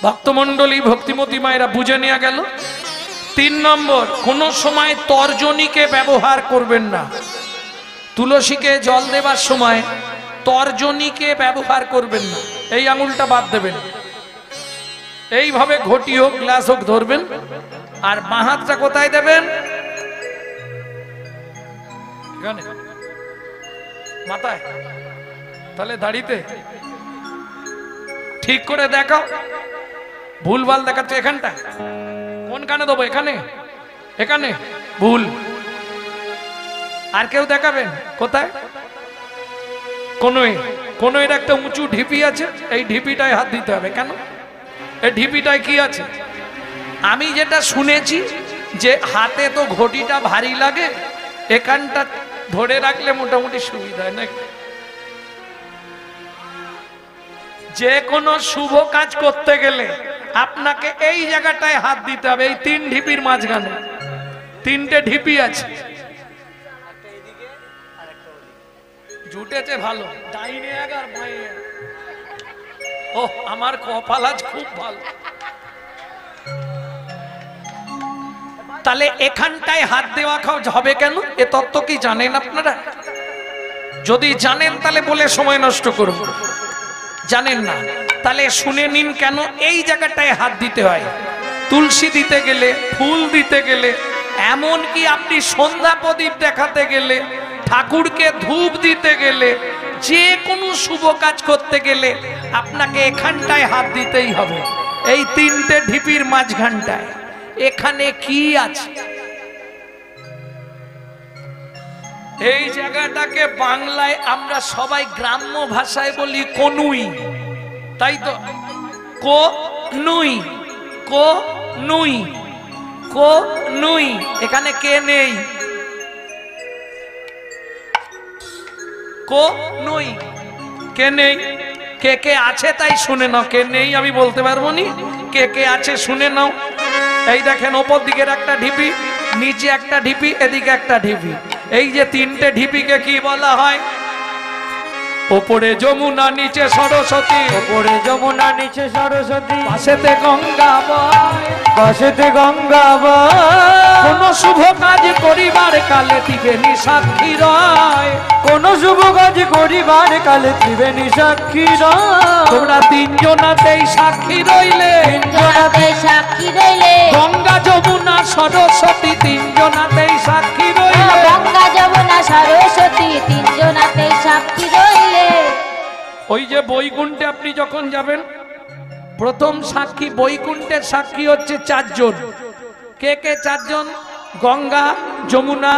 ভক্তমণ্ডলী ভক্তিমতী মায়েরা বুঝে নেওয়া গেল। 3 নম্বর, কোন সময় তর্জনীকে ব্যবহার করবেন না। তুলসীকে জল দেবার সময় তর্জনীকে ব্যবহার করবেন না। এই আঙুলটা বাদ দেবেন, এইভাবে ঘটি হোক গ্লাস হোক ধরবেন। আর বাঁ হাতটা কোথায় দেবেন? এখানে মাথায়, তাহলে দাড়িতে। ঠিক করে দেখাও, ভুলভাল দেখাচ্ছে। এখানটা কোন কানে দেবো? এখানে, এখানে ভুল। আর কেউ দেখাবেন কোথায়? কোনোর একটা উঁচু ঢিপি আছে, এই ঢিপিটায় হাত দিতে হবে। কেন? এই ঢিপিটায় কি আছে? আমি যেটা শুনেছি যে হাতে তো ঘটিটা ভারী লাগে, এখানটা ধরে রাখলে মোটামুটি সুবিধা হয় নাকি? যে কোনো শুভ কাজ করতে গেলে আপনাকে এই জায়গাটায় হাত দিতে হবে, এই 3 ঢিপির মাঝখানে। 3টে ঢিপি আছে। জুটেছে ভালো, ডাইনে এক আর বাঁয়ে এক। ও আমার কপাল আজ খুব ভালো। তাহলে এখানটায় হাত দেওয়া হবে কেন? এ তত্ত্ব কি জানেন আপনারা? যদি জানেন তাহলে বলে সময় নষ্ট করব। জানেন না তাহলে শুনে নিন কেন এই জায়গাটায় হাত দিতে হয়। তুলসী দিতে গেলে, ফুল দিতে গেলে, এমন কি আপনি সন্ধ্যা প্রদীপ দেখাতে গেলে, ঠাকুরকে ধূপ দিতে গেলে, যে কোনো শুভ কাজ করতে গেলে আপনাকে এখানটায় হাত দিতেই হবে, এই 3টে ঢিপির মাঝখানটায়। এখানে কি আছে? এই জায়গাটাকে বাংলায় আমরা সবাই গ্রাম্য ভাষায় বলি কনুই, তাই তো? কনুই, কনুই, কনুই। এখানে কে নেই? কনুই। কে নেই? কে কে আছে তাই শুনে নাও। কে নেই আমি বলতে পারবো নি, কে কে আছে শুনে নাও। এই দেখেন, ওপর দিকের একটা ঢিপি, নিচে একটা ঢিপি, এদিকে একটা ঢিপি। এই যে 3টে ঢিপিকে কি বলা হয়? ওপরে যমুনা, নিচে সরস্বতী। ওপরে যমুনা, নিচে সরস্বতী, পাশেতে গঙ্গা বয়, পাশেতে গঙ্গা বয়। কোন শুভ কাজ করিবার কালে ত্রিবেণী সাক্ষী রয়। কোন শুভ কাজ করিবার কালে ত্রিবেণী সাক্ষী রয়। তোমরা 3 জনাতেই সাক্ষী রইলে, 3 জনাতেই সাক্ষী রইলে। গঙ্গা যমুনা সরস্বতী 3 জনাতেই সাক্ষী রইলে। গঙ্গা যমুনা সরস্বতী 3 জনাতেই সাক্ষী রইলে। ওই যে বৈকুণ্ঠে আপনি যখন যাবেন, প্রথম সাক্ষী, বৈকুণ্ঠের সাক্ষী হচ্ছে 4 জন। কে কে 4 জন? গঙ্গা, যমুনা,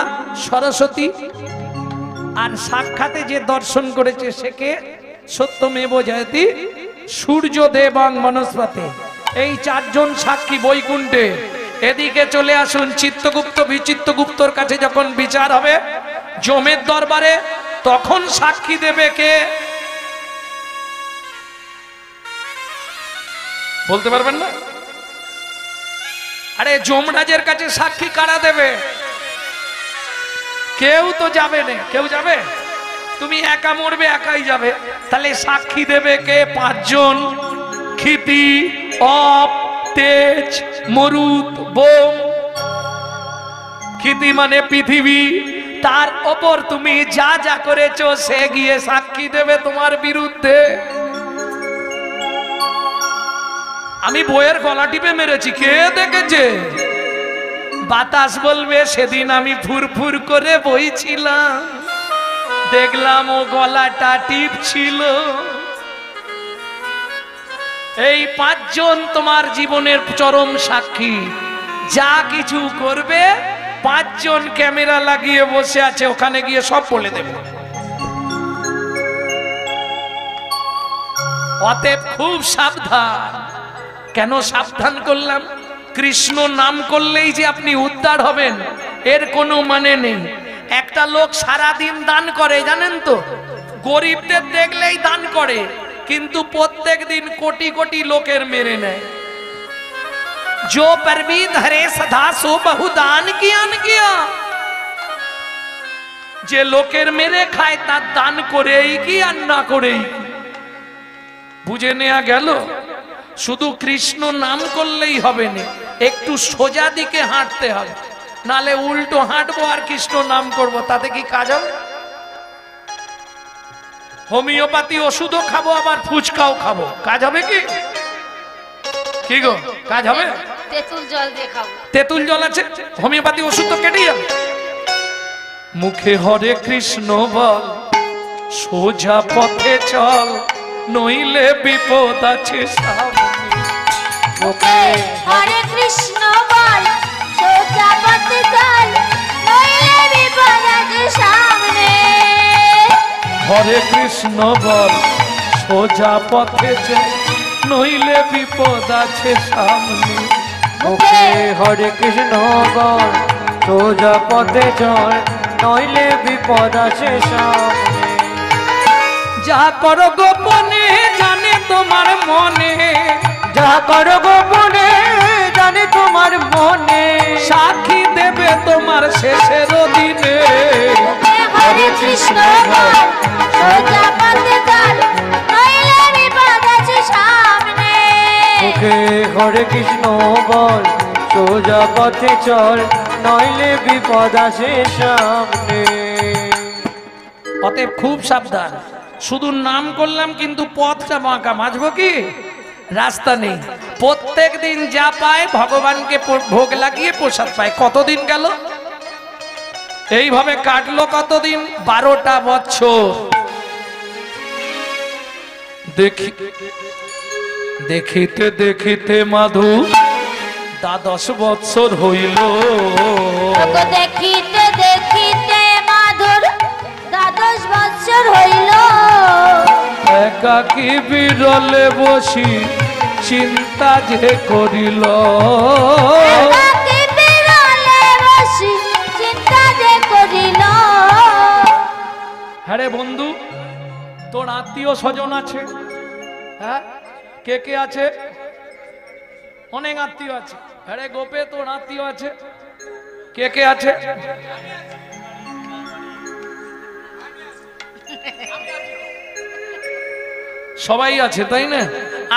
সরস্বতী। আর সাক্ষাতে যে দর্শন করেছে সে কে? সত্যমেব জয়তি সূর্যদেবং মনস্পতি। এই 4 জন সাক্ষী বৈকুণ্ঠে। এদিকে চলে আসুন, চিত্তগুপ্ত বিচিত্রগুপ্তর কাছে যখন বিচার হবে যমের দরবারে, তখন সাক্ষী দেবে কে? বলতে পারবেন না? আরে যমরাজের কাছে সাক্ষী কারা দেবে? কেউ তো যাবে না। কেউ যাবে? তুমি একা মরবে, একাই যাবে। তাহলে সাক্ষী দেবে কে? 5 জন। ক্ষিতি, অপ, তেজ, মরুত, বোম। ক্ষিতি মানে পৃথিবী, তার ওপর তুমি যা যা করেছো সে গিয়ে সাক্ষী দেবে তোমার বিরুদ্ধে। আমি বইয়ের গলা টিপে মেরেছি, কে দেখেছে? বাতাস বলবে সেদিন আমি ফুরফুর করে বইছিলাম, দেখলাম ও গলাটা টিপছিল। এই 5 জন তোমার জীবনের চরম সাক্ষী। যা কিছু করবে 5 জন ক্যামেরা লাগিয়ে বসে আছে, ওখানে গিয়ে সব বলে দেবে। অতএব খুব সাবধান। কেন সাবধান করলাম? কৃষ্ণ নাম করলেই যে আপনি উদ্ধার হবেন এর কোনো মানে নেই। একটা লোক সারা দিন দান করে, জানেন তো? গরিবদের দেখলেই দান করে, কিন্তু প্রত্যেক দিন কোটি কোটি লোকের মেরে নেয়। जो परवीन हरे सदा सो बहुदान कियान किया। যে লোকের মেরে খায় তার দান করেই কি আর না করেই। বুঝে নেওয়া গেল? শুধু কৃষ্ণ নাম করলেই হবে না, একটু সোজা দিকে হাঁটতে হবে, নালে উল্টো হাঁটবো আর কৃষ্ণ নাম করব, তাতে কি কাজ হবে? হোমিওপ্যাথি ওষুধও খাবো আবার ফুচকাও খাবো, কাজ হবে কি? কি গো, কাজ হবে? তেঁতুল জল দিয়ে খাবো। তেঁতুল জল আছে, হোমিওপ্যাথি ওষুধ তো কেটে যাবে। মুখে হরে কৃষ্ণ বল, সোজা পথে চল, নইলে বিপদ আছে সামনে। মুখে হরে কৃষ্ণ বল, সোজা পথে চল, নইলে বিপদ আছে সামনে। হরে কৃষ্ণ বল, সোজা পথে চল, নইলে বিপদ আছে সামনে। মুখে হরে কৃষ্ণ বল, সোজা পথে চল, নইলে বিপদ আছে সামনে। যা করো গোপনে জানে তোমার মনে, যা করো গোপনে জানে তোমার মনে, সাক্ষী দেবে তোমার শেষের দিনে। মুখে হরে কৃষ্ণ বল, সোজা পথে চল, নইলে বিপদ আছে সামনে। মুখে হরে কৃষ্ণ বল, সোজা পথে চল, নইলে বিপদ আছে সামনে। অতএব খুব সাবধান, শুধু নাম করলাম কিন্তু পথটা বাঁকা, মাঝবো কি? রাস্তা নেই। প্রত্যেক দিন যা পায় ভগবানকে ভোগ লাগিয়ে প্রসাদ পায়। কতদিন গেল এইভাবে কাটলো? কতদিন? 12টা বছর। দেখিতে দেখিতে মাধু 10 বছর হইল। ওগো দেখিতে দেখিতে মাধুর 12 বছর হইল। একাকী বিরলে বসি চিন্তা যে করিল। একাকী বিরলে বসি চিন্তা যে করিল। হ্যাঁ রে বন্ধু, তোর আত্মীয় স্বজন আছে? হ্যাঁ, কে কে আছে? অনেক আত্মীয় আছে। হ্যাঁ রে গোপে, তোর আত্মীয় আছে? কে কে আছে? সবাই আছে, তাই না?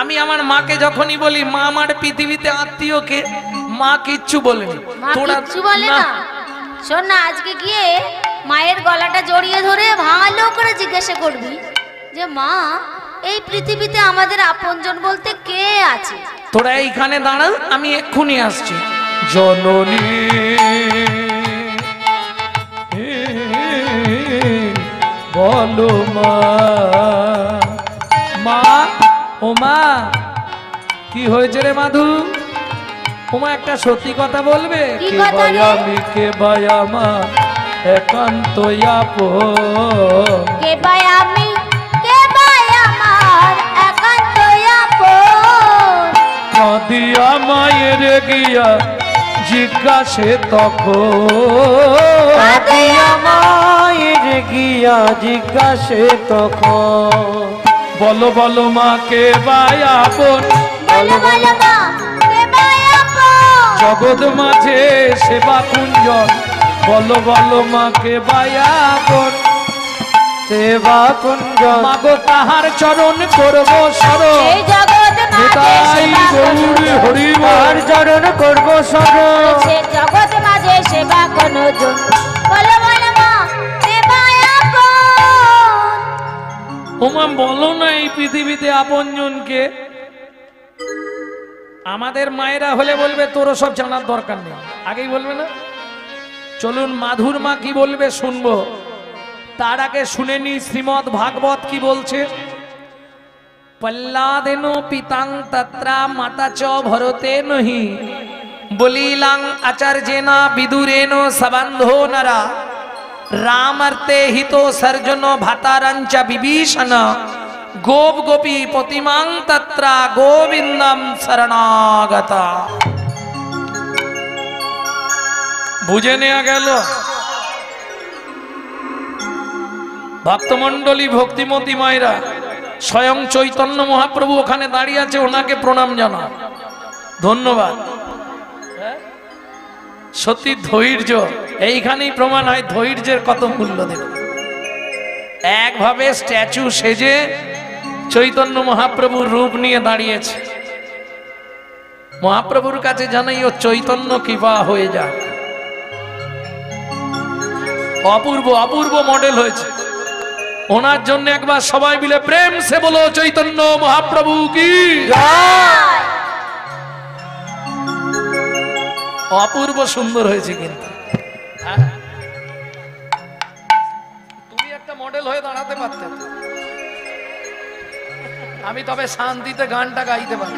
আমি আমার মাকে যখনই বলি মা আমার পৃথিবীতে আত্মীয় কে, মা কিচ্ছু বলেনি। মা কিচ্ছু বলে না। শোন না, আজকে গিয়ে মায়ের গলাটা জড়িয়ে ধরে ভালো করে জিজ্ঞাসা করবি যে মা, এই পৃথিবীতে আমাদের আপনজন বলতে কে আছে? তোরা এইখানে দাঁড়া, আমি এক্ষুনি আসছি। জননী বলো মা, মা ও মা, কি হয়েছে রে মাধু? ওমা একটা সত্যি কথা বলবে? কি কে কথা রে? বায়ামি কে বায়ামা একান্ত আপন। কে ভাই আমি, কে ভাই আমার একান্ত আপন। নদিয়া মায়ের গিয়া জিজ্ঞাসে তখন। আদিয়া মায়ের গিয়া জিজ্ঞাসে তখন। বলো বলো মা কে বায়াপন, বলো বলো মা, কে ভাই আপন। জগৎ মাঝে সেবা কুঞ্জন। বলো বলো মা কে বায়াপন, সেবা কুঞ্জ মাগো তাহার চরণ করবো শরণ। এই জগৎ মাঝে নিতাই সেবা গৌর কোনো হরি আর বল। চরণ করব শরণ। সে জগৎ মাঝে সেবা কোনো জন। বলো বলো মা, কে ভাই আপন। ওমা বলো না এই পৃথিবীতে আপনজনকে। আমাদের মায়েরা হলে বলবে তোরও সব জানার দরকার নেই, আগেই বলবে না? চলুন মাধুর মা কি বলবে শুনবো। তার আগে শুনে নি শ্রীমদ্ ভাগবত কি বলছে। পল্লাদেনো পিতাং তত্রা মাতা চ ভরতে নহি, বলিলাং আচার্যেনা বিদুরেনো সবন্ধো নরা, রামার্তে হিতো সর্জন ভাতারঞ্চ বিভীষণ, গোপ গোপী প্রতিমাং তত্রা গোবিন্দম শরণাগতা। বুঝে নেওয়া গেল? ভক্তমণ্ডলী ভক্তিমতী মায়েরা, স্বয়ং চৈতন্য মহাপ্রভু ওখানে দাঁড়িয়ে আছে, ওনাকে প্রণাম জানা, ধন্যবাদ। সত্যি ধৈর্য, এইখানেই প্রমাণ হয় ধৈর্যের কত মূল্য। দেখো একভাবে স্ট্যাচু সেজে চৈতন্য মহাপ্রভুর রূপ নিয়ে দাঁড়িয়েছে। মহাপ্রভুর কাছে জানাই ও চৈতন্য কৃপা হয়ে যাক। অপূর্ব অপূর্ব মডেল হয়েছে। ওনার জন্য একবার সবাই মিলে প্রেম সে বলো চৈতন্য মহাপ্রভু কি অপূর্ব সুন্দর হয়েছে। কিন্তু তুমি একটা মডেল হয়ে দাঁড়াতে পারতে, আমি তবে শান্তিতে গানটা গাইতে পারি।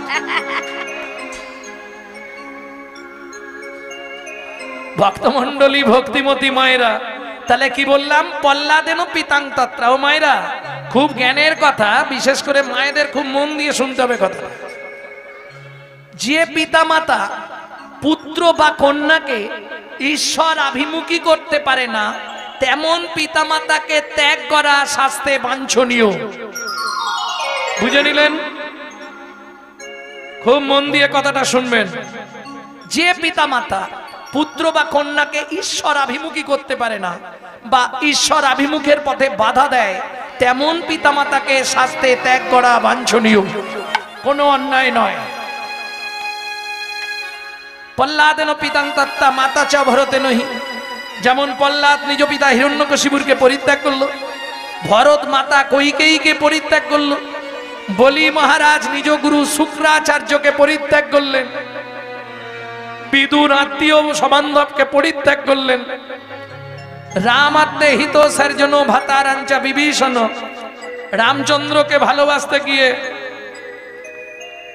ভক্তমন্ডলী ভক্তিমতী মায়েরা, তাহলে কি বললাম? পল্লাদেন পিতাং তত্রা। ও মায়েরা, খুব জ্ঞানের কথা, বিশেষ করে মায়েদের খুব মন দিয়ে শুনতে হবে কথা। যে পিতামাতা পুত্র বা কন্যাকে ঈশ্বর আভিমুখী করতে পারে না, তেমন পিতামাতাকে ত্যাগ করা শাস্তে বাঞ্ছনীয়। বুঝে নিলেন? খুব মন দিয়ে কথাটা শুনবেন। যে পিতামাতা পুত্র বা কন্যাকে ঈশ্বর আভিমুখী করতে পারে না বা ঈশ্বর আভিমুখের পথে বাধা দেয়, তেমন পিতামাতাকে শাস্তে ত্যাগ করা বাঞ্ছনীয়, কোনো অন্যায় নয়। পল্লাদেন পিতাং তত্তা মাতা চ ভরতে নহি। যেমন প্রহ্লাদ নিজ পিতা হিরণ্যকশিপুরকে পরিত্যাগ করলো, ভরত মাতা কৈকেয়ীকে পরিত্যাগ করলো, বলি মহারাজ নিজ গুরু শুক্রাচার্যকে পরিত্যাগ করলেন, বিদুর আত্মীয় সবান্ধবকে পরিত্যাগ করলেন, রাম আত্মে হিত সর্জন ভাতারাঞ্চা বিভীষণ, রামচন্দ্রকে ভালোবাসতে গিয়ে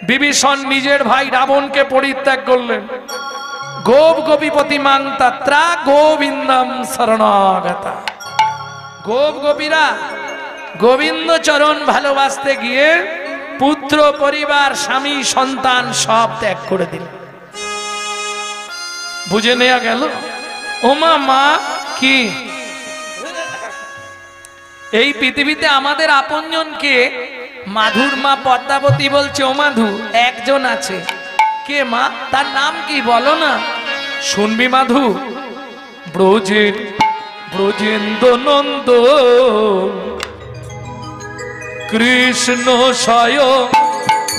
বিভীষণ নিজের ভাই রাবণকে পরিত্যাগ করলেন। গোপ গোপীপতি মাং তত্রা গোবিন্দম শরণাগতা। গোপ গোপীরা গোবিন্দ চরণ ভালোবাসতে গিয়ে পুত্র পরিবার স্বামী সন্তান সব ত্যাগ করে দিলেন। বুঝে নেওয়া গেল? ওমা মা কি এই পৃথিবীতে আমাদের আপনজনকে মাধুর মা পদ্মাবতী বলছে, ও মাধু একজন আছে। কে মা? তার নাম কি বলো না? শুনবি মাধু? ব্রজেন্দ্র নন্দ কৃষ্ণ স্বয়ং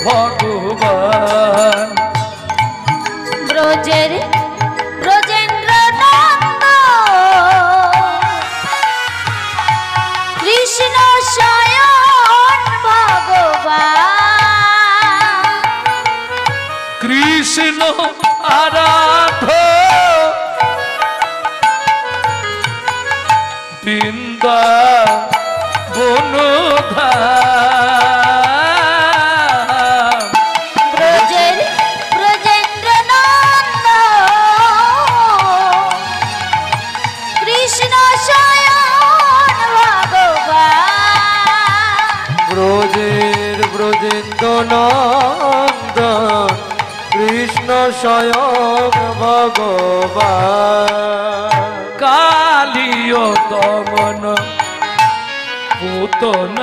ভগবান। ব্রজেন্দ্র নন্দ কৃষ্ণ স্বয়ং ভগবান। কৃষ্ণ আরাধ বৃন্দাবন ধাম। ব্রজেন্দ্র নন্দ কৃষ্ণ স্বয়ং ভগবান। ব্রজেন্দ্র নন্দ কৃষ্ণ স্বয়ং ভগবান। কালিয় দমন পুতন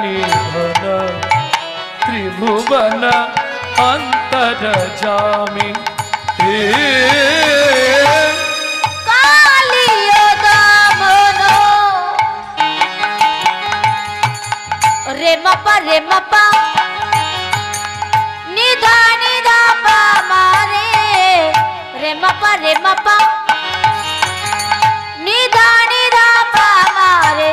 নিধন ত্রিভুবন অন্তর্যামী। কালিয় দমন রে মপা নিধা নিধা পা মারে রে মপা নিধা নিধা পা মারে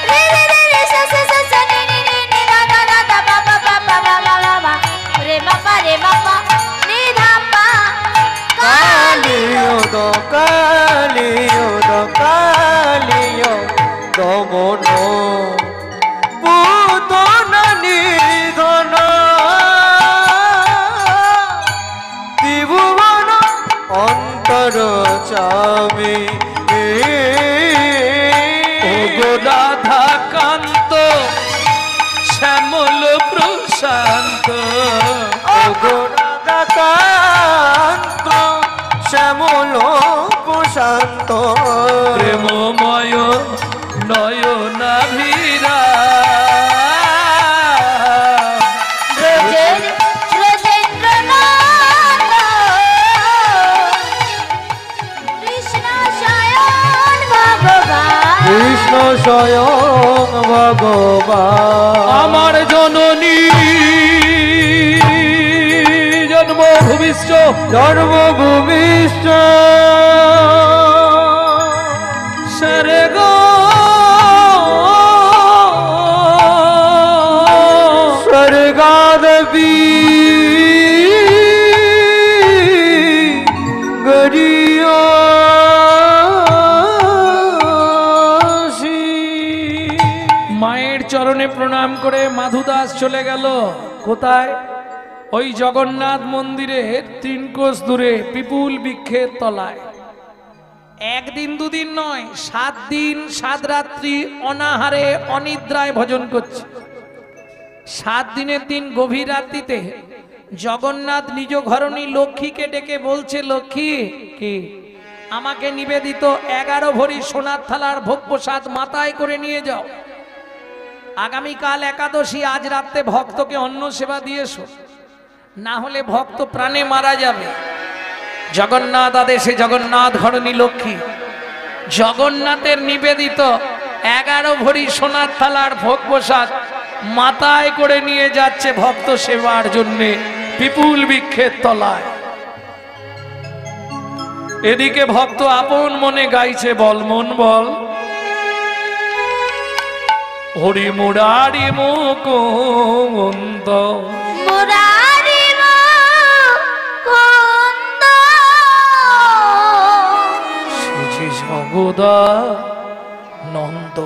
রে রে রে রে সা সা সা সা নি নি নি নি ধা ধা ধা ধা পা পা পা পা পা পা পা পা রে মপা নিধা পা। কালিয় দমন পুতন নিধন ত্রিভুবন অন্তর্যামী। রাধা কান্ত শ্যামল প্রশান্ত। রাধাকান্ত শ্যামল প্রশান্ত। প্রেমময় নয়নাভিরা। ব্রজেন্দ্র নন্দ কৃষ্ণ স্বয়ং ভগবান। কৃষ্ণ স্বয়ং ভগবান। আমার জননী জন্মভূমিষ্ঠ জন্মভূমিষ্ঠ স্বর্গ স্বর্গাদপি মায়ের চরণে প্রণাম করে মাধুদাস চলে গেল কোথায়? ওই জগন্নাথ মন্দিরের 3 কোষ দূরে পিপুল বৃক্ষের তলায়। একদিন দুদিন নয়, 7 দিন 7 রাত্রি অনাহারে অনিদ্রায় ভজন করছে। 7 দিনের দিন গভীর রাত্রিতে জগন্নাথ নিজ ঘরণী লক্ষ্মীকে ডেকে বলছে, লক্ষ্মী কি আমাকে নিবেদিত 11 ভরি সোনার থালার ভোগ প্রসাদ মাথায় করে নিয়ে যাও। আগামীকাল একাদশী, আজ রাতে ভক্তকে অন্ন সেবা দিয়েছো, না হলে ভক্ত প্রাণে মারা যাবে। জগন্নাথ আদেশে জগন্নাথ ঘরণী লক্ষ্মী জগন্নাথের নিবেদিত 11 ভরি সোনার থালার ভোগ প্রসাদ মাথায় করে নিয়ে যাচ্ছে ভক্ত সেবার জন্য পিপুল বৃক্ষের তলায়। এদিকে ভক্ত আপন মনে গাইছে, বল মন বল, হরি মুরারি মুকুন্দ মুরারি মুকুন্দ শ্রী জগদা নন্দ।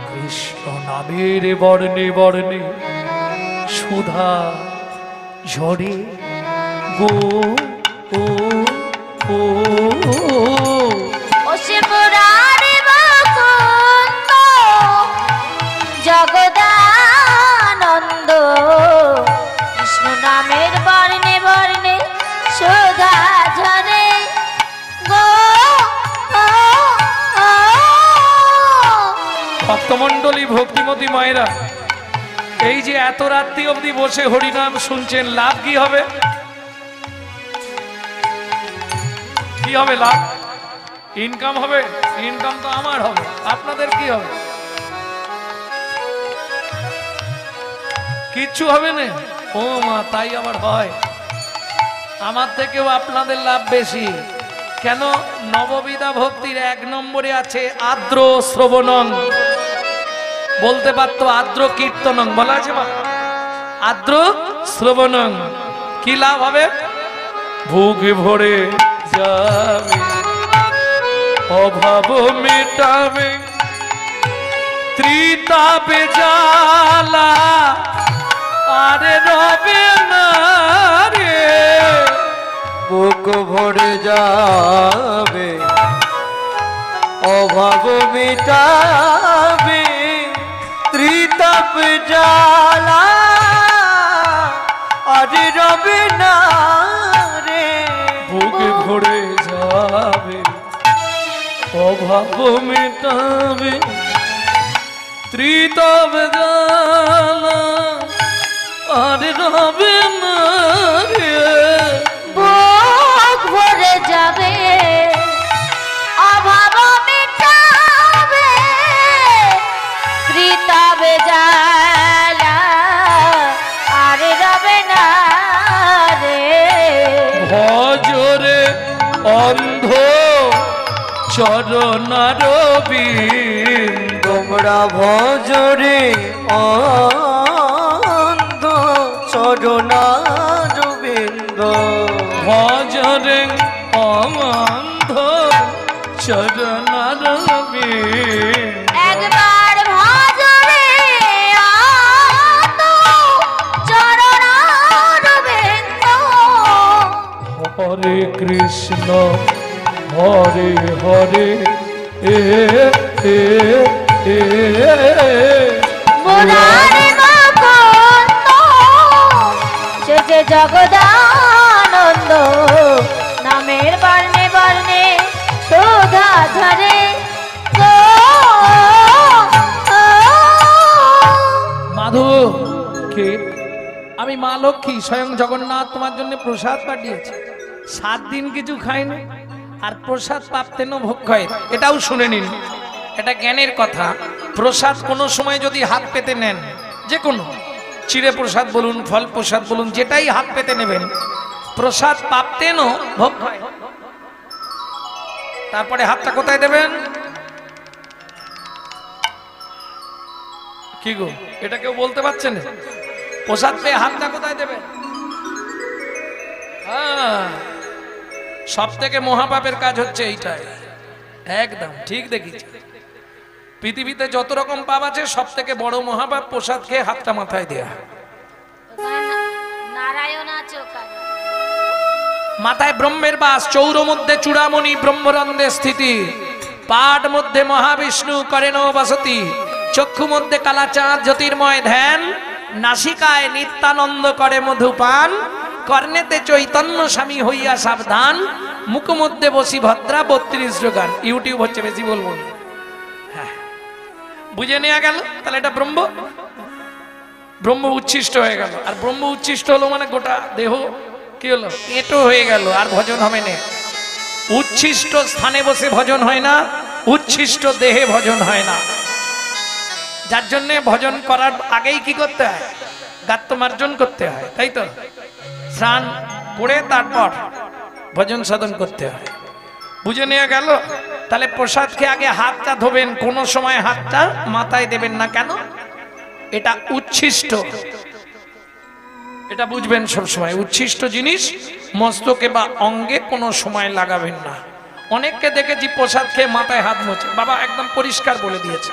কৃষ্ণ নামের বর্ণে বর্ণে সুধা ঝরে গো ও ও ও সে মুরারি মুকুন্দ জগদানন্দ। কৃষ্ণ নামের বর্ণে বর্ণে সুধা ঝরে গো ও ও। ভক্তমণ্ডলী ভক্তিমতী মায়েরা, এই যে এত রাত্রি অবধি বসে হরিনাম শুনছেন, লাভ কি হবে? কি হবে লাভ? ইনকাম হবে? ইনকাম তো আমার হবে, আপনাদের কি হবে? কিচ্ছু হবে না। ও মা, তাই আবার হয়? আমার থেকেও আপনাদের লাভ বেশি। কেন? নববিধা ভক্তির 1 নম্বরে আছে আর্দ্র শ্রবণং। বলতে পারতো আর্দ্র কীর্তনং, বলা আছে মা? আর্দ্র শ্রবণং। কি লাভ হবে? ভোগ ভরে যাবে, অভাব মেটাবে, ত্রিতাপে জ্বালা আরে রবে না রে। বুক ভরে যাবে, অভাব মিটাবে, ত্রিতাপ জ্বালা আজ রবে না রে। বুক ভরে যাবে, অভাব মেটাবে, ত্রিতাপ জ্বালা আর রবে না রে। বুক ভরে যাবে, অভাব মিটাবে, ত্রিতাবে জ্বালা আর রবে না রে। ভজরে অন্ধ চরণার বিন্দ। তোমরা ভজরে অন্ধ চরণার বিন্দ। ভজরে অন্ধ চরণার বিন্দ। একবার ভজরে আত চরণার বিন্দ। হরে কৃষ্ণ হরে হরে এ এ এ মুরারি মুকুন্দ সে যে জগদানন্দ। নামের বর্ণে বর্ণে সুধা ঝরে গো ও। মাধু কে? আমি মা লক্ষ্মী, স্বয়ং জগন্নাথ তোমার জন্য প্রসাদ পাঠিয়েছি। 7 দিন কিছু খাইনি, আর প্রসাদ প্রাপ্তেন ভোগ হয়, এটাও শুনে নিন, এটা জ্ঞানের কথা। প্রসাদ কোনো সময় যদি হাত পেতে নেন, যে কোনো চিড়ে প্রসাদ বলুন, ফল প্রসাদ বলুন, যেটাই হাত পেতে নেবেন, প্রসাদ প্রাপ্তেন ভোগ হয়। তারপরে হাতটা কোথায় দেবেন? কি গো, এটা কেউ বলতে পারছেন? প্রসাদ পেয়ে হাতটা কোথায় দেবেন? সব থেকে মহাপাপের কাজ হচ্ছে এইটাই। একদম ঠিক দেখিছি। পৃথিবীতে যত রকম পাপ আছে সব থেকে বড় মহাপাপ প্রসাদ খেয়ে হাতটা মাথায় দেয়া। নারায়ণ আছে ওখানে। মাথায় ব্রহ্মের বাস, চৌর মধ্যে চূড়ামণি ব্রহ্মরন্ধে স্থিতি, পাঠ মধ্যে মহাবিষ্ণু করেন বসতি, চক্ষু মধ্যে কালাচাঁদ জ্যোতির্ময় ধ্যান, নাসিকায় নিত্যানন্দ করে মধুপান, কর্ণেতে চৈতন্য স্বামী হইয়া সাবধান, মুখ মধ্যে বসি ভদ্রা 32 গান। ইউটিউব হচ্ছে, বেশি বলবো না। হ্যাঁ, বুঝে নেওয়া গেল। তাহলে এটা ব্রহ্ম উচ্ছিষ্ট হয়ে গেল। আর ব্রহ্ম উচ্ছিষ্ট হলো মানে গোটা দেহ কি হলো? এঁটো হয়ে গেল, আর ভজন হবে না। উচ্ছিষ্ট স্থানে বসে ভজন হয় না, উচ্ছিষ্ট দেহে ভজন হয় না। যার জন্য ভজন করার আগেই কি করতে হয়? গাত্রমার্জন করতে হয়, তাই তো? স্নান করে তারপর ভজন সাধন করতে হয়। বুঝে নেওয়া গেল। তাহলে প্রসাদ খেয়ে আগে হাতটা ধোবেন, কোনো সময় হাতটা মাথায় দেবেন না। কেন? এটা উচ্ছিষ্ট, এটা বুঝবেন সবসময়। উচ্ছিষ্ট জিনিস মস্তকে বা অঙ্গে কোনো সময় লাগাবেন না। অনেককে দেখেছি প্রসাদ খেয়ে মাথায় হাত মোছে, বাবা একদম পরিষ্কার বলে দিয়েছে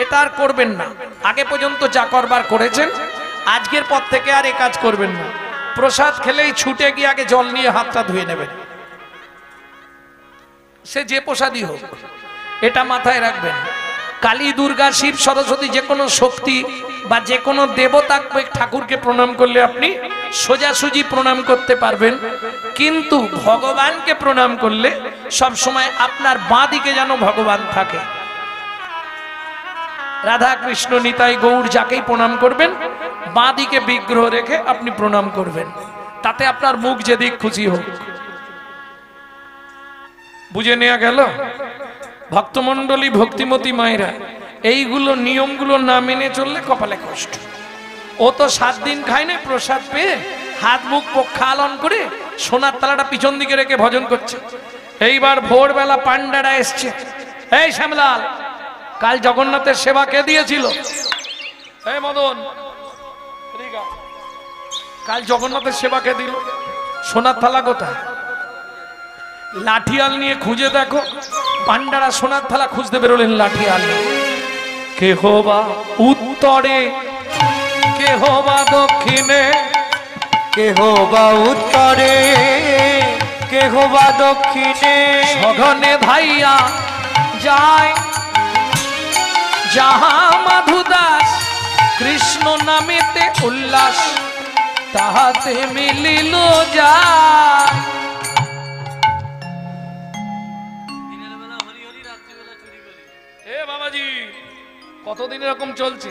এটা আর করবেন না। আগে পর্যন্ত যা করবার করেছেন, আজকের পর থেকে আর এ কাজ করবেন না। প্রসাদ খেলেই ছুটে গিয়ে আগে জল নিয়ে হাতটা ধুয়ে নেবেন, সে যে প্রসাদই হোক, এটা মাথায় রাখবেন। কালী, দুর্গা, শিব, সরস্বতী, যে কোনো শক্তি বা যে কোনো দেবতাকে ঠাকুরকে প্রণাম করলে আপনি সোজাসুজি প্রণাম করতে পারবেন, কিন্তু ভগবানকে প্রণাম করলে সব সময় আপনার বাঁ দিকে যেন ভগবান থাকে। রাধা, কৃষ্ণ, নিতাই, গৌর যাকেই প্রণাম করবেন, বাঁ দিকে বিগ্রহ রেখে আপনি প্রণাম করবেন, তাতে আপনার মুখ যেদিক খুশি হোক। বুঝে নেওয়া গেল? ভক্তমণ্ডলী, ভক্তিমতী মায়েরা, এইগুলো নিয়মগুলো না মেনে চললে কপালে কষ্ট। ও তো 7 দিন খায় না, প্রসাদ পেয়ে হাত মুখ প্রক্ষালন করে সোনার তালাটা পিছন দিকে রেখে ভজন করছে। এইবার ভোরবেলা পান্ডারা এসছে, এই শ্যামলাল, কাল জগন্নাথের সেবা কে দিয়েছিল? এই মদন, কাল জগন্নাথের সেবা কে দিল? সোনার থালা কোথায়? লাঠিয়াল নিয়ে খুঁজে দেখো। পান্ডারা সোনার থালা খুঁজতে বেরোলেন লাঠিয়াল। কেহ বা উত্তরে, কেহ বা দক্ষিণে, কেহ বা উত্তরে, কেহ বা দক্ষিণে, সঘনে ধাইয়া যায় যাহা মাধুদাস, কৃষ্ণ নামেতে উল্লাস, তাহাতে মিলিল যা। বাবাজি, কতদিন এরকম চলছে?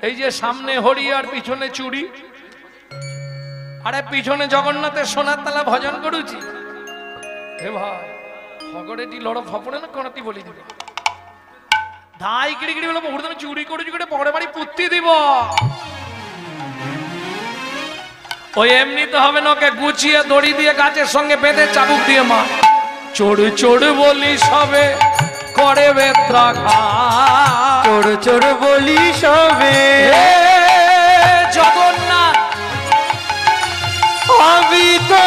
এই যে সামনে হরি আর পিছনে চুরি, আরে পিছনে জগন্নাথের সোনার তালা ভজন করুছি। হে ভাই, ফগড়েটি লড় ফপড়ে না কোনটি বলি দিবে ধাই কিড়ি কিড়ি বলে বহু তুমি চুরি করেছি করে পরে বাড়ি পুত্তি দিব। ওই এমনি তো হবে না, ওকে গুছিয়ে দড়ি দিয়ে গাছের সঙ্গে বেঁধে চাবুক দিয়ে মা চোর চোর বলি সবে করে বেত্রাঘাত, চোর চোর বলি সবে জগন্নাথ আমি তো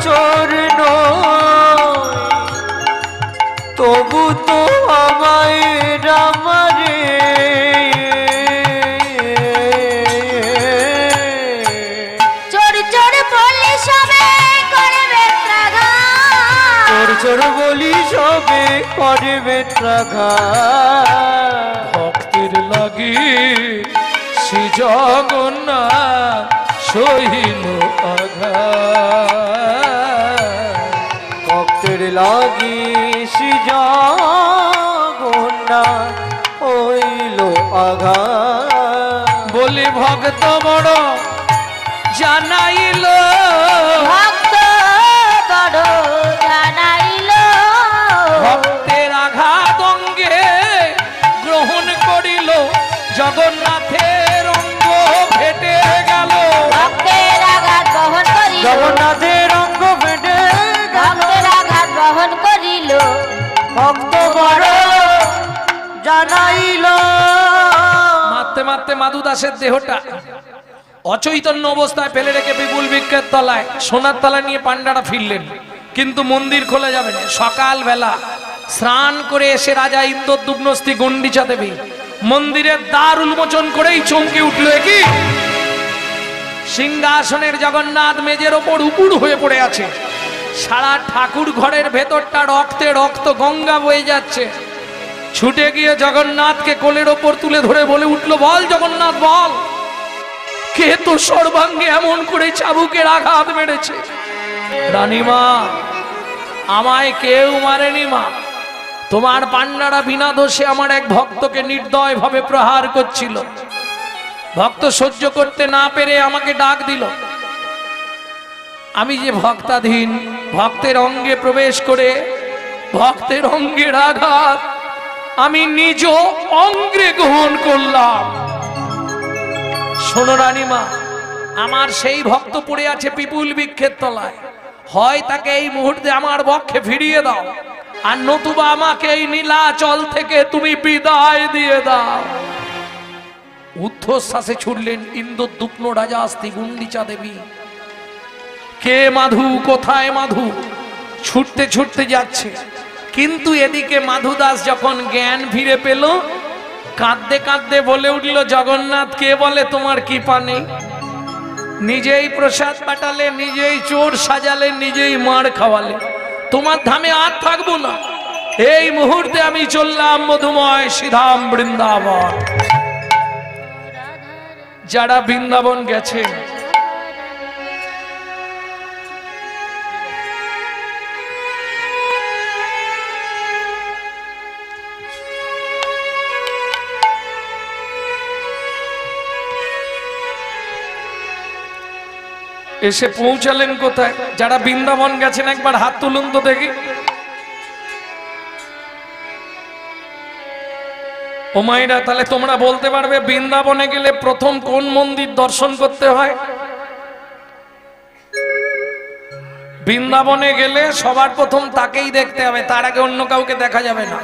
চোর নই, তবু তো আমায় রামারে চোর চোর বলি সবে করে বেত্রাঘাত, চোর চোর বলি সবে করে বেত্রাঘাত। ভক্তির লাগি শ্রী জগন্নাথ সহিল আঘাত, ভক্তের লাগি শ্রী জগন্নাথ হইল আঘাত। বলি ভক্ত বড় জানাইল, ভক্ত ভক্তের আঘাত অঙ্গে গ্রহণ করিল, জগন্নাথের অঙ্গ ফেটে গেল। ভক্তের আঘাত বহন করিল, জগন্নাথের অঙ্গ ফেটে গেল। ভক্তের আঘাত বহন করিল, ভক্ত বড় জানাইল। মারতে মারতে মাধু দাসের দেহটা অচৈতন্য অবস্থায় ফেলে রেখে বিপুল বৃক্ষের তলায় সোনার তলা নিয়ে পান্ডারা ফিরলেন, কিন্তু মন্দির খোলা যাবে না। সকালবেলা স্নান করে এসে রাজা ইন্দ্রদ্যুম্নস্থি গুন্ডিচা দেবী মন্দিরের দ্বার উন্মোচন করেই চমকে উঠল, কি সিংহাসনের জগন্নাথ মেজের ওপর উপুড় হয়ে পড়ে আছে। সারা ঠাকুর ঘরের ভেতরটা রক্তে রক্ত গঙ্গা বয়ে যাচ্ছে। ছুটে গিয়ে জগন্নাথকে কোলের ওপর তুলে ধরে বলে উঠল, বল জগন্নাথ বল, কে তো সর্বাঙ্গে এমন করে চাবুকের আঘাত মেরেছে? রানীমা, আমায় কেউ মারেনি মা, তোমার পান্ডারা বিনা দোষে আমার এক ভক্তকে নির্দয় ভাবে প্রহার করছিল। ভক্ত সহ্য করতে না পেরে আমাকে ডাক দিল। আমি যে ভক্তাধীন, ভক্তের অঙ্গে প্রবেশ করে ভক্তের অঙ্গের আঘাত আমি নিজ অঙ্গে গ্রহণ করলাম। শোনো রানীমা, আমার সেই ভক্ত পড়ে আছে পিপুল বৃক্ষের তলায়, হয় তাকে এই মুহূর্তে আমার বক্ষে ফিরিয়ে দাও, আর নতুবা আমাকে এই নীলাচল থেকে তুমি বিদায় দিয়ে দাও। ঊর্ধ্বশ্বাসে ছুটলেন ইন্দ্রদ্যুম্ন রাজা গুন্ডিচা দেবী। কে মাধু, কোথায় মাধু? ছুটতে ছুটতে যাচ্ছে, কিন্তু এদিকে মাধু দাস যখন জ্ঞান ফিরে পেল, কাঁদতে কাঁদতে বলে উঠল, জগন্নাথ কে বলে তোমার কৃপা নেই? নিজেই প্রসাদ পাঠালে, নিজেই চোর সাজালে, নিজেই মার খাওয়ালে, তোমার ধামে আর থাকবো না। এই মুহূর্তে আমি চললাম মধুময় শ্রীধাম বৃন্দাবন। যারা বৃন্দাবন গেছে এসে পৌঁছালেন কোথায়? যারা বৃন্দাবন গেছেন একবার হাত তুলুন তো দেখি। ও মায়েরা, তাহলে তোমরা বলতে পারবে বৃন্দাবনে গেলে প্রথম কোন মন্দির দর্শন করতে হয়? বৃন্দাবনে গেলে সবার প্রথম তাকেই দেখতে হবে, তার আগে অন্য কাউকে দেখা যাবে না।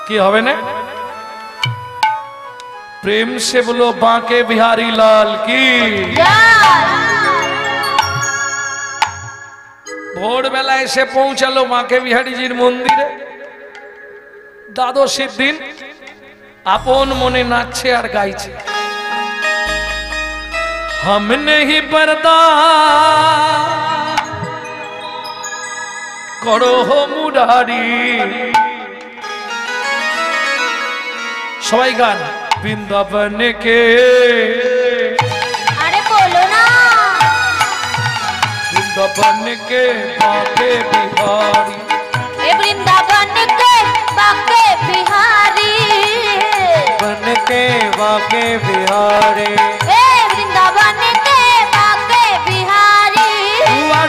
কি হবে না? प्रेम से बोलो बांके बिहारी लाल की। ভোর বেলা এসে পৌঁছালো বাঁকে বিহারীজির মন্দিরে। দ্বাদশীর দিন আপন মনে নাচছে আর গাইছে, हम नहीं पर्दा करो हो मुरारी। সবাই গান। वृंदावन के, अरे बोलो ना, वृंदावन के बांके बिहारी, ए वृंदावन के बांके बिहारी, बन के बांके बिहारी, ए वृंदावन के बांके बिहारी।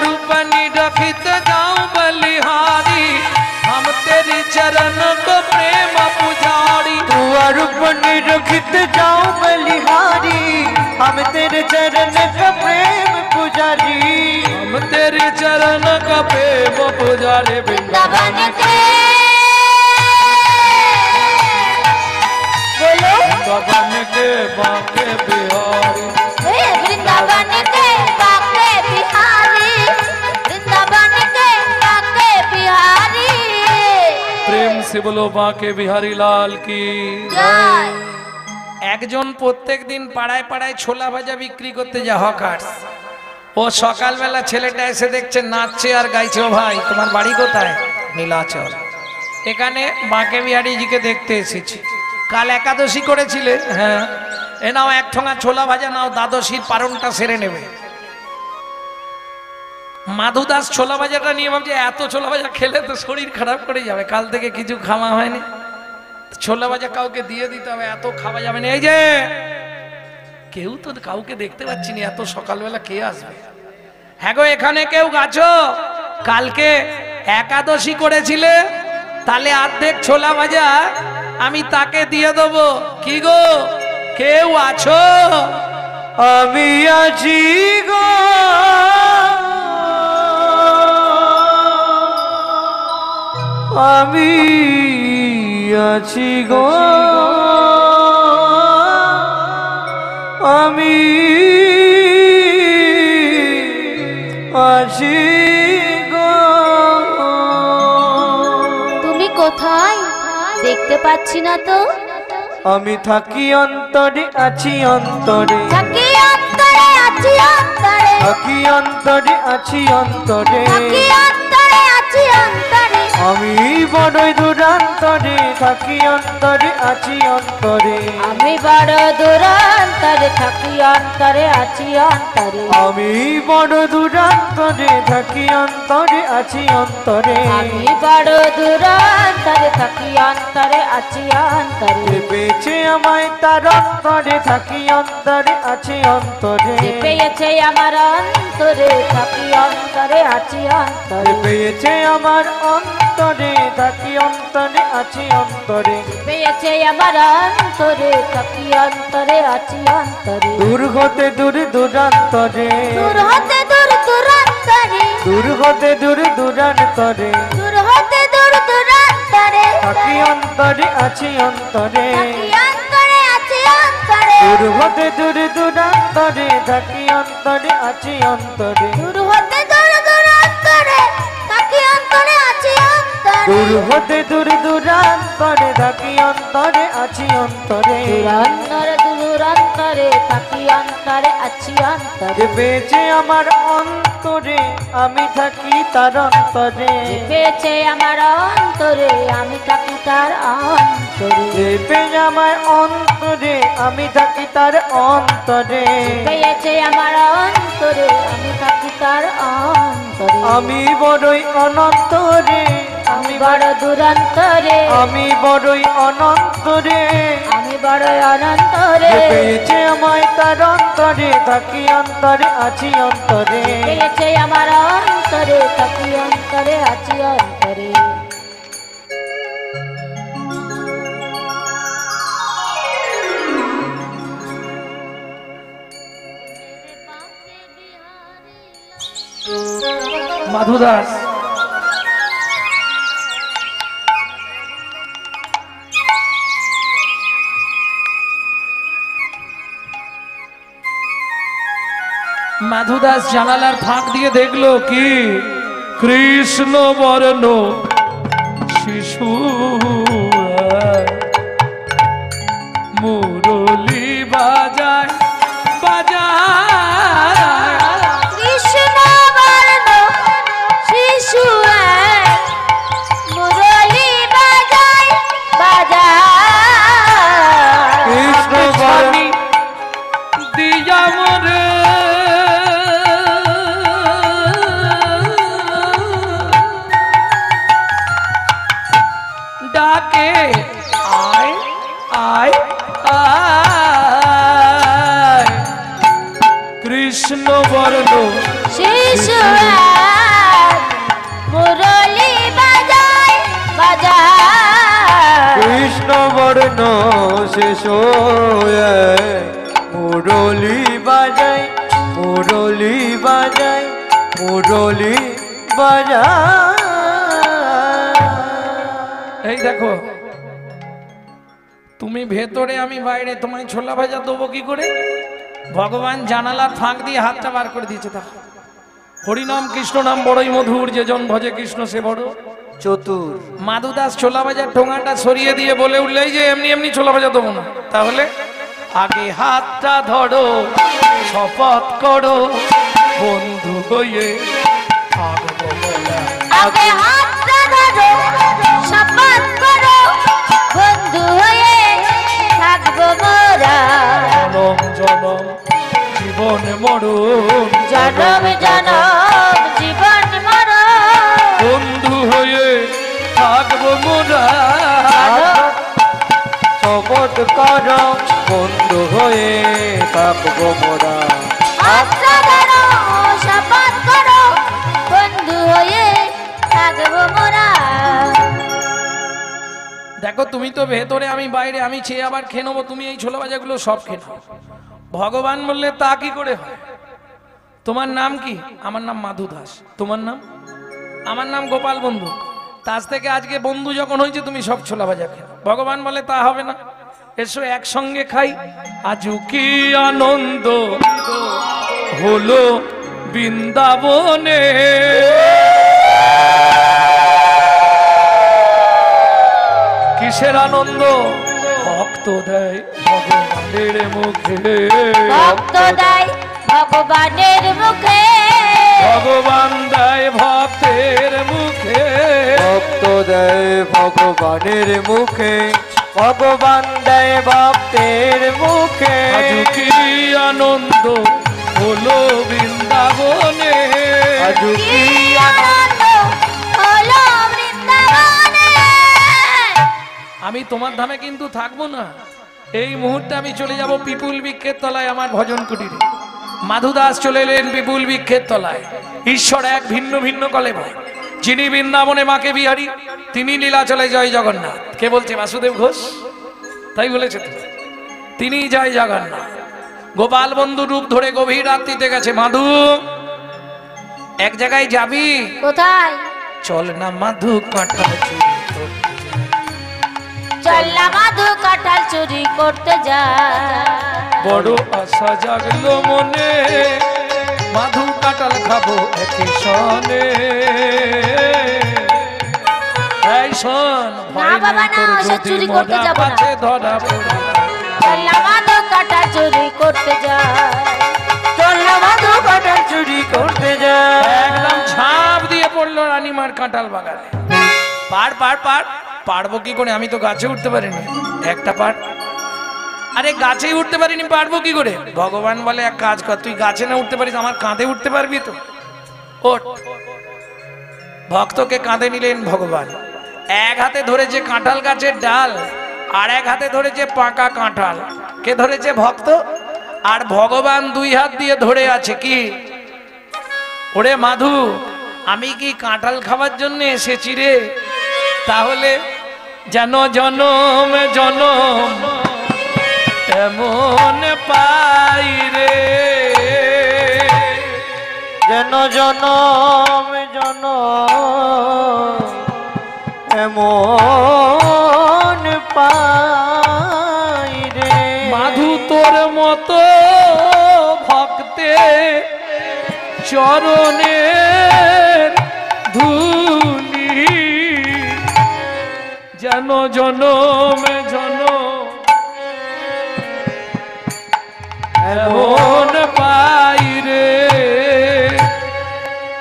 रूपनी रखित जाऊं बलिहारी, हम तेरी चरण को प्रेम पुजारी। रूपनी रखित जाऊं बलिहारी, हम तेरे चरण का प्रेम पुजारी, हम तेरे चरण का प्रेम पुजारी। वृंदावन के बोलो, वृंदावन के बांके बिहारी, ए वृंदावन के बांके बिहारी, वृंदावन के बांके बिहारी। प्रेम से बोलो बांके बिहारी लाल की। जय। একজন প্রত্যেক দিন পাড়ায় পাড়ায় ছোলা ভাজা বিক্রি করতে যায়, হকার। ও সকালবেলা ছেলেটা এসে দেখছে নাচছে আর গাইছে। ও ভাই, তোমার বাড়ি কোথায়? নীলাচল। এখানে বাঁকে বিহারীজিকে দেখতে এসেছি। কাল একাদশী করেছিলে? হ্যাঁ। এ নাও এক ঠোঙা ছোলা ভাজা নাও, দ্বাদশীর পারণটা সেরে নেবে। মাধু দাস ছোলা ভাজাটা নিয়ে ভাবছে এত ছোলা ভাজা খেলে তো শরীর খারাপ করে যাবে, কাল থেকে কিছু খাওয়া হয়নি, ছোলা ভাজা কাউকে দিয়ে দিতে হবে, এত খাওয়া যাবে না। এই যে কেউ তো কাউকে দেখতে পাচ্ছি না, এত সকালবেলা কে আসবে? হ্যাঁ গো, এখানে কেউ আছো? কালকে একাদশী করেছিলে, তাহলে অর্ধেক ছোলা ভাজা আমি তাকে দিয়ে দেবো। কি গো, কেউ আছো? আমি আছি গো, আমি আছি গো, আমি আছি গো। তুমি কোথায়? দেখতে পাচ্ছি না তো। আমি থাকি অন্তরে, আছি অন্তরে, থাকি অন্তরে, আছি অন্তরে, থাকি অন্তরে, আছি অন্তরে, থাকি অন্তরে, আছি অন্তরে। আমি বড়ই দূরান্তরে, থাকি অন্তরে, আছি অন্তরে, আমি বড় দূরান্তরে, থাকি অন্তরে, আছি অন্তরে। আমি বড় দূরান্তরে, থাকি অন্তরে, আছি অন্তরে, আমি বড় দূরান্তরে, থাকি অন্তরে, আছি অন্তরে। যে পেয়েছে আমায় তার অন্তরে, থাকি অন্তরে, আছি অন্তরে, যে পেয়েছে আমার অন্তরে, থাকি অন্তরে, আছি অন্তরে। যে পেয়েছে আমার অন্তরে, থাকি অন্তরে, আছি অন্তরে, পেয়েছে আমার অন্তরে, থাকি অন্তরে, আছি অন্তরে। দূর হতে দূর দূরান্তরে, দূর হতে দূর দূরান্তরে, দূর হতে দূর দূরান্তরে, দূর হতে দূর দূরান্তরে। থাকি অন্তরে, আছি অন্তরে, থাকি অন্তরে, আছি অন্তরে। দূর হতে দূর দূরান্তরে, থাকি অন্তরে, আছি অন্তরে, দূর হতে দূর দূরান্তরে, থাকি অন্তরে, আছি অন্তরে। দূর হতে দূর দূরান্তরে, থাকি অন্তরে, আছি অন্তরে, দূরান্তরে, দূরান্তরে, থাকি অন্তরে, আছি অন্তরে। যে পেয়েছে আমার অন্তরে, আমি থাকি তার অন্তরে, যে পেয়েছে আমার অন্তরে, আমি থাকি তার অন্তরে। যে পেয়ে আমার অন্তরে, আমি থাকি তার অন্তরে, পেয়েছে আমার অন্তরে, আমি থাকি তার অন্তরে। আমি বড়ই অনন্তরে, আমি বড় দূরান্তরে, আমি বড়ই অনন্তরে, আমি বড় অনন্তরে। যে পেয়েছে আমায় তার অন্তরে, থাকি অন্তরে, আছি অন্তরে, পেয়েছে আমার অন্তরে, থাকি অন্তরে, আছি অন্তরে। মাধু দাস, মাধু দাস জানালার ফাঁক দিয়ে দেখলো কি কৃষ্ণ বর্ণ শিশু মুরলি বাজায় বাজায়। কৃষ্ণ বর্ণ শিশু মুরলি বাজায় বাজায়। কৃষ্ণ বর্ণ দিয়া মরে ডাকে আয় আয় আয়। কৃষ্ণ বর্ণ শিশু মুরলি বাজায় বাজায়। কৃষ্ণ বর্ণ শেষ মুরলি বাজায়, মুরলি বাজায়, মুরলি বাজায়। এই দেখো, তুমি ভেতরে আমি বাইরে, তোমায় ছোলা ভাজা দেবো কি করে? ভগবান জানালার ফাঁক দিয়ে হাতটা বার করে দিয়েছে। দেখো, হরিনাম কৃষ্ণ নাম বড়ই মধুর, যে জন ভজে কৃষ্ণ সে বড় চতুর। মাধু দাস ছোলা ভাজার ঠোঙাটা সরিয়ে দিয়ে বলে উঠলেই যে এমনি এমনি ছোলা ভাজা দেবো না। তাহলে আগে হাতটা ধরো, শপথ করো বন্ধু হয়ে থাকবো মোরা। আগে হাতটা ধরো, শপথ করো, বন্ধু হয়ে থাকবো মোরা। জনম জনম জীবন মরণ, জনম জনম জীবন মরণ, বন্ধু হয়ে থাকবো মোরা। শপথ কর বন্ধু হয়ে থাকবো মোরা। হাতটা ধরো, শপথ করো, বন্ধু হয়ে থাকবো মোরা। দেখো তুমি তো ভেতরে, আমি বাইরে, আমি চেয়ে আবার খেয়ে নেবো, তুমি এই ছোলা ভাজাগুলো সব খেয়ে নাও। ভগবান বললে তা কি করে হয়? তোমার নাম কি? আমার নাম মাধু দাস। তোমার নাম? আমার নাম গোপাল বন্ধু। তাজ থেকে আজকে বন্ধু যখন হয়েছে তুমি সব ছোলা ভাজা খেয়ে নাও। ভগবান বলে তা হবে না, এসো একসঙ্গে খাই। আজু কি আনন্দ হলো বৃন্দাবনে, কিসের আনন্দ? ভক্ত দেয় ভগবানের মুখে, ভক্ত দেয় ভগবানের মুখে, ভগবান দেয় ভক্তের মুখে, ভক্ত দেয় ভগবানের মুখে, ভগবান দেয় ভক্তের মুখে। আজু কি আনন্দ হলো বৃন্দাবনে, আজু কি আনন্দ হলো বৃন্দাবনে। আমি তোমার ধামে কিন্তু থাকবো না, এই মুহূর্তে আমি চলে যাব পিপুল বৃক্ষের তলায়, আমার ভজন কুটিরে। মাধু দাস চলে এলেন পিপুল বৃক্ষের তলায়। ঈশ্বর এক, ভিন্ন ভিন্ন কলেবর। যিনি বৃন্দাবনে মাকে বিহারী, তিনি লীলাচলে জয় জগন্নাথ। কে বলছে? বাসুদেব ঘোষ তাই বলেছে তো, তিনি জয় জগন্নাথ। গোপাল বন্ধু রূপ ধরে গভীর রাত্রিতে গেছে। মাধু, এক জায়গায় যাবি? কোথায়? চল না মাধু, কাঁঠাল চুরি করতে। চল না মাধু, কাঁঠাল চুরি করতে যা। বড় আশা জাগলো মনে, মাধু কাঁঠাল খাবো একই সনে। এই শোন, ভয় বাবা, নেই না, তোর ওসব যদি চুরি করতে মজা যাবো না। পাচ্ছে ধরা পড়ে। চল না মাধু, কাঁঠাল চুরি করতে যা। চল না মাধু, কাঁঠাল চুরি করতে যা। একদম ঝাঁপ দিয়ে পড়লো রানীমার কাঁঠাল বাগানে। পার পার পার, পারবো কি করে? আমি তো গাছে উঠতে পারিনি। একটা পার, আরে গাছেই উঠতে পারিনি, পারবো কি করে? ভগবান বলে এক কাজ কর, তুই গাছে না উঠতে পারিস, আমার কাঁধে উঠতে পারবি তো, ওঠ। ভক্তকে কাঁধে নিলেন ভগবান। এক হাতে ধরেছে কাঁঠাল গাছের ডাল, আর এক হাতে ধরেছে পাকা কাঁঠাল। কে ধরেছে? ভক্ত। আর ভগবান দুই হাত দিয়ে ধরে আছে কি? ওরে মাধু, আমি কি কাঁঠাল খাবার জন্য এসেছি রে? তাহলে যেন জনম জনম এমন পাই রে, যেন জনম জনম এমন পাই রে। মাধু তোর মতো ভক্তে চরণের ধুলি, যেন জনম জনম এমন পাই রে।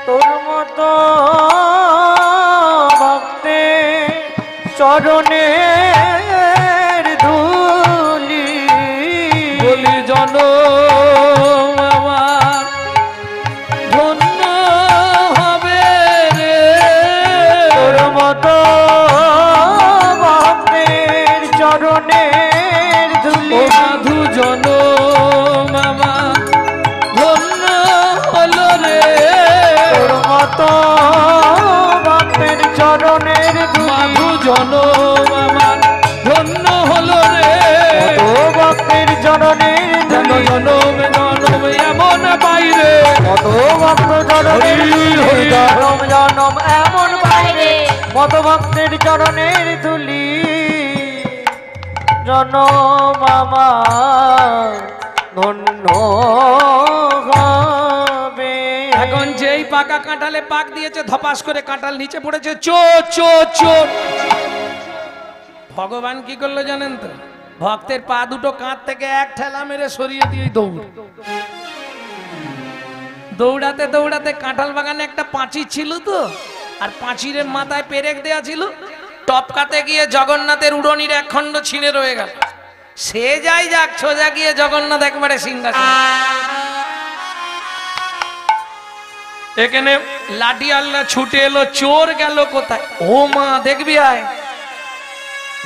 তোর মতো ভক্তে চরণের ধুলি, বলি জনম আমার ধন্য হবে রে। তোর মতো ভক্তের চরণের ধুলি, ও মাধু জনম আমার ধন্য হলো রে। তোর মতো ভক্তের চরণের ধুলি, মাধু জনম আমার ধন্য হলো রে। ও ভক্তের চরণের যেন ধুলি, জনম জনম এমন পাই রে। কত ভক্ত চরণের ধুলি, হরি জনম জনম এমন বাইরে কত ভক্তের চরণের ধুলি, জনম আমার ধন্য হবে। এখন যেই পাকা কাঁঠালে পাক দিয়েছে, ধপাস করে কাঁঠাল নিচে পড়েছে। চোর চোর চোর। ভগবান কি করলো জানেন তো? ভক্তের পা দুটো কাঁধ থেকে এক ঠেলা মেরে সরিয়ে দিয়ে দৌড়। দৌড়াতে দৌড়াতে কাঁঠাল বাগানে একটা পাঁচি ছিল তো, আর পাঁচিরের মাথায় পেরেক দেয়া ছিল। টপকাতে গিয়ে জগন্নাথের উড়নির এক খণ্ড ছিঁড়ে রয়ে গেল। সে যাই যাক, সোজা গিয়ে জগন্নাথ একবারে সিংহাসন। এখানে লাঠি আল্লাহ ছুটে এলো, চোর গেল কোথায়? ও মা দেখবি আয়,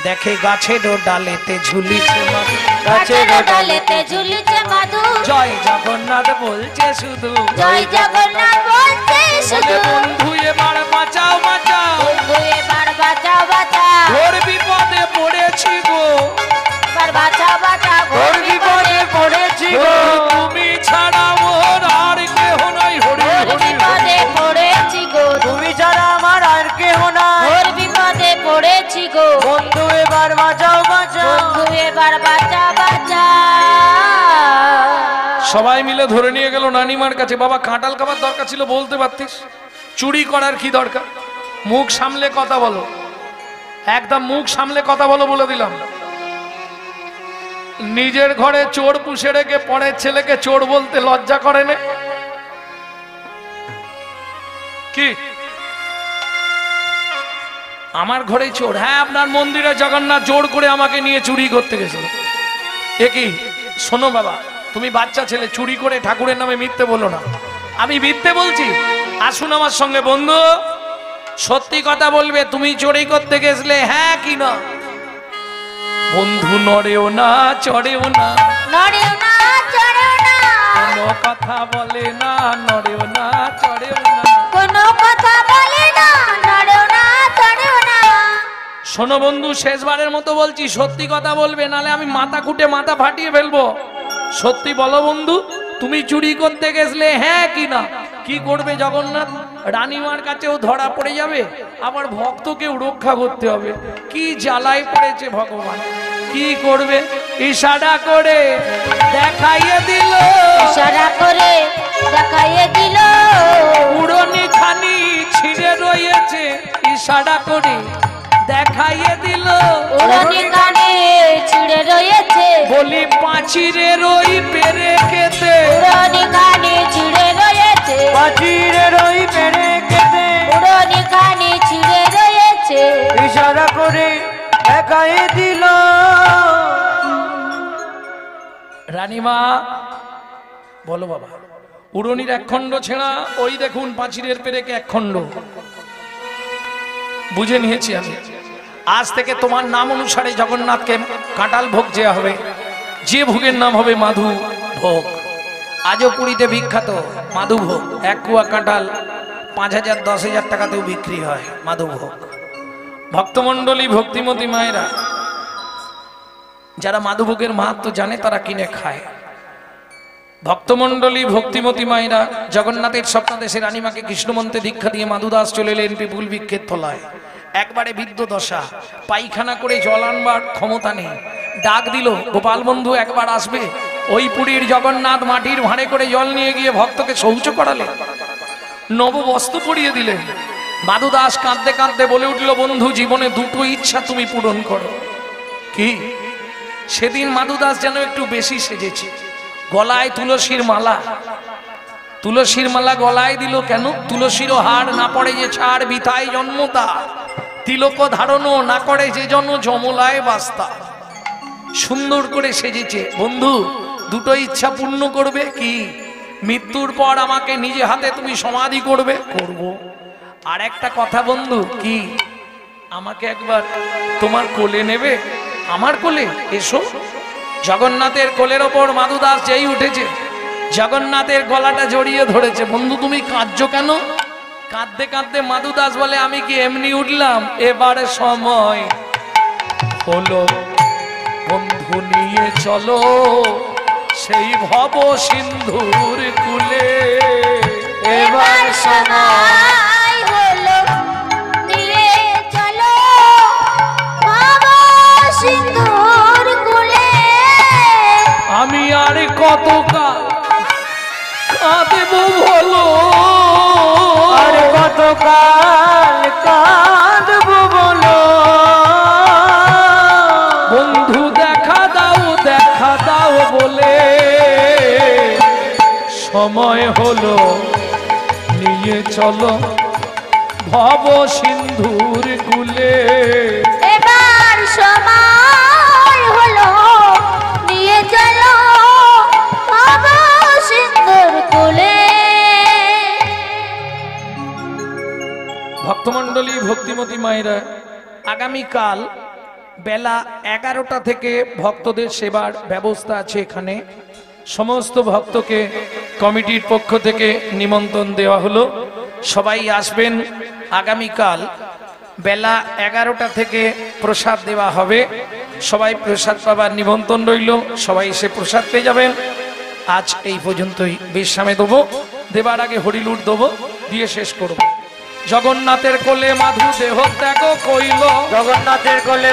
দেখে গাছের ডালেতে ঝুলিছে মা। গাছের ডালেতে ঝুলছে মধু, জয় জগন্নাথ বলছে শুধু, জয় জগন্নাথ বলছে শুধু। বন্ধু এবার বাঁচাও বাঁচাও, বন্ধু এবার বাঁচাও বাঁচাও, ঘোর বিপদে পড়েছি গো, এবার বাঁচাও বাঁচাও, ঘোর বিপদে পড়েছি গো। তুমি ছাড়া মোর আর কেহ নাই, হরি ঘোর হরি বিপদে পড়েছি গো, তুমি ছাড়া আমার আর কেহ নাই। ঘোর বিপদে পড়েছি গো, বন্ধু এবার বাঁচাও বাঁচাও। বন্ধু এবার বাঁচাও বাঁচাও। সবাই মিলে ধরে নিয়ে গেল নানিমার কাছে। বাবা কাঁঠাল খাবার দরকার ছিল, বলতে পারতিস, চুরি করার কি দরকার, মুখ সামলে কথা বলো, একদম মুখ সামলে কথা বলো বলে দিলাম। নিজের ঘরে চোর পুষে রেখে পরের ছেলেকে চোর বলতে লজ্জা করে না কি? আমার ঘরে চোর, হ্যাঁ আপনার মন্দিরে জগন্নাথ জোর করে আমাকে নিয়ে চুরি করতে গেছিল। এ কি? শোনো বাবা, তুমি বাচ্চা ছেলে, চুরি করে ঠাকুরের নামে মিথ্যে বলো না। আমি মিথ্যে বলছি? আসুন আমার সঙ্গে বন্ধু, সত্যি কথা বলবে, তুমি চুরি করতে গেছিলে হ্যাঁ কি না? বন্ধু নড়েও না চড়েও না, নড়েও না চড়েও না, কোনো কথা বলে না, নড়েও না চড়েও না, কোনো কথা বলে না, নড়েও না চড়েও না। শোনো বন্ধু, শেষবারের মতো বলছি, সত্যি কথা বলবে, নালে আমি মাথা কুটে মাথা ফাটিয়ে ফেলবো। সত্যি বলো বন্ধু, তুমি চুরি করতে গেছিলে হ্যাঁ কি না? কি করবে জগন্নাথ? রানীমার কাছেও ধরা পড়ে যাবে, আবার ভক্তকেও রক্ষা করতে হবে। কি জ্বালায় পড়েছে ভগবান, কি করবে? ইশারা করে দেখাইয়ে দিল, ইশারা করে দেখাইয়ে দিল, উড়নি খানি ছিঁড়ে রয়েছে, ইশারা করে দেখাইয়ে দিল, উড়নি কানে ছিঁড়ে রয়েছে, বলি পাঁচিরের ওই পেরে খেতে, উড়নি কানে ছিঁড়ে রয়েছে, পাচিরের ওই পেড়ে কেটে উড়নি কানে ছিঁড়ে রয়েছে। ইশারা করে দেখাই দিল। রানীমা বলো বাবা, উড়নির এক খণ্ড ছেঁড়া, ওই দেখুন পাঁচিরের পেরেকে এক খণ্ড। বুঝে নিয়েছি আমি। আজ থেকে তোমার নাম অনুসারে জগন্নাথকে কাঁঠাল ভোগ দেওয়া হবে, যে ভোগের নাম হবে মাধু ভোগ। আজও পুরীতে বিখ্যাত মাধু ভোগ, এক কুয়া কাঁঠাল 5,000 10,000 টাকাতেও বিক্রি হয় মাধু ভোগ। ভক্তমণ্ডলী, ভক্তিমতী মায়েরা যারা মাধুভোগের মাহাত্ম জানে তারা কিনে খায়। ভক্তমণ্ডলী, ভক্তিমতী মায়েরা জগন্নাথের স্বপ্নাদেশে রানীমাকে কৃষ্ণমন্ত্রে দীক্ষা দিয়ে মাধুদাস চলে এলেন বিপুল বৃক্ষের তলায়। একবারে বৃদ্ধ দশা, পায়খানা করে জল আনবার ক্ষমতা নেই। ডাক দিল, গোপাল বন্ধু একবার আসবে। ওই পুরীর জগন্নাথ মাটির ভাঁড়ে করে জল নিয়ে গিয়ে ভক্তকে শৌচ করালেন, নববস্ত্র পরিয়ে দিলেন। মাধুদাস কাঁদতে কাঁদতে বলে উঠল, বন্ধু জীবনে দুটো ইচ্ছা তুমি পূরণ করো। কি? সেদিন মাধুদাস যেন একটু বেশি সেজেছে, গলায় তুলসীর মালা, তুলসীর মালা গলায় দিল কেন? তুলসীর হার না পড়ে যে ছাড় বিথায় জন্মতা, তিলক ধারণও না করে যে জন্য যমলায় বাস্তা। সুন্দর করে সেজেছে। বন্ধু দুটো ইচ্ছা পূর্ণ করবে। কি? মৃত্যুর পর আমাকে নিজে হাতে তুমি সমাধি করবে? করব। আর একটা কথা বন্ধু, কি? আমাকে একবার তোমার কোলে নেবে? আমার কোলে এসো। জগন্নাথের কোলের ওপর মাধুদাস যেই উঠেছে, জগন্নাথের গলাটা জড়িয়ে ধরেছে। বন্ধু তুমি কাঁদছো কেন? কাঁদতে কাঁদতে মাধুদাস বলে, আমি কি এমনি উঠলাম? এবারে সময় হলো, বন্ধু নিয়ে চলো সেই ভব সিন্ধুর কুলে। এবার সময় হলো, নিয়ে চলো ভব সিন্ধুর কুলে। আমি আর কত কাঁদব বলো, আর কতকাল কাঁদবো বলো। বন্ধু দেখা দাও বলে সময় হলো, নিয়ে চলো ভব সিন্ধুর কুলে। এবার সময় হলো, নিয়ে চলো ভব সিন্ধুর কুলে। ভক্তমণ্ডলী, ভক্তিমতী মায়েরা, আগামীকাল বেলা 11টা থেকে ভক্তদের সেবার ব্যবস্থা আছে এখানে। সমস্ত ভক্তকে কমিটির পক্ষ থেকে নিমন্ত্রণ দেওয়া হলো, সবাই আসবেন। আগামীকাল বেলা 11টা থেকে প্রসাদ দেওয়া হবে, সবাই প্রসাদ পাবার নিমন্ত্রণ রইল, সবাই এসে প্রসাদ পেয়ে যাবেন। আজ এই পর্যন্তই, বিশ্রামে দেবো, দেবার আগে হরিলুট দেবো, দিয়ে শেষ করব। জগন্নাথের কোলে মাধু দেহ ত্যাগ কইল, জগন্নাথের কোলে